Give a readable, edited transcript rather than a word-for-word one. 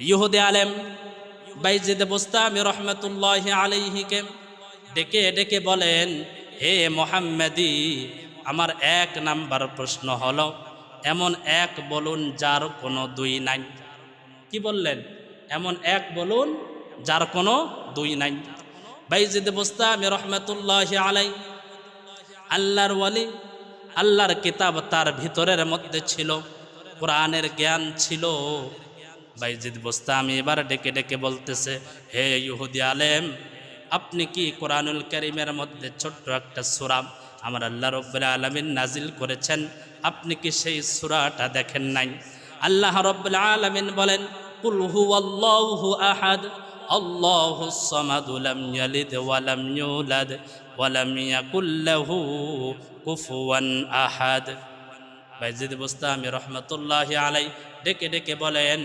ইহুদি আলেম বাইজিদ বুস্তামি রহমতুল্লাহি আলাইহিকে ডেকে ডেকে বলেন, হে মুহাম্মাদি, আমার 1 নাম্বার প্রশ্ন হলো, এমন এক বলুন যার কোনো দুই নাই। কি বললেন? এমন এক বলুন যার কোনো দুই নাই। বাইজিদ বুস্তামি রহমতুল্লাহি আলাই আল্লাহর ওয়ালি, আল্লাহর কিতাব তার ভিতরের মধ্যে ছিল, কোরআনের জ্ঞান ছিল। বাইজিদ বুস্তামি এবার ডেকে ডেকে বলতেছে, হে ইহুদি আলেম, আপনি কি কোরআনুল কারীমের মধ্যে ছোট্ট একটা সূরা আমার আল্লাহ রাব্বুল আলামিন নাজিল করেছেন, আপনি কি সেই সূরাটা দেখেন নাই? আল্লাহ রাব্বুল আলামিন বলেন, কুল হুয়াল্লাহু আহাদ আল্লাহুস সামাদ লাম ইয়ালিদ ওয়া লাম ইউলাদ ওয়া লাম ইয়াকুল লাহু কুফুয়ান আহাদ। বাইজিদ বুস্তামি রহমতুল্লাহি আলাই ডেকে ডেকে বলেন,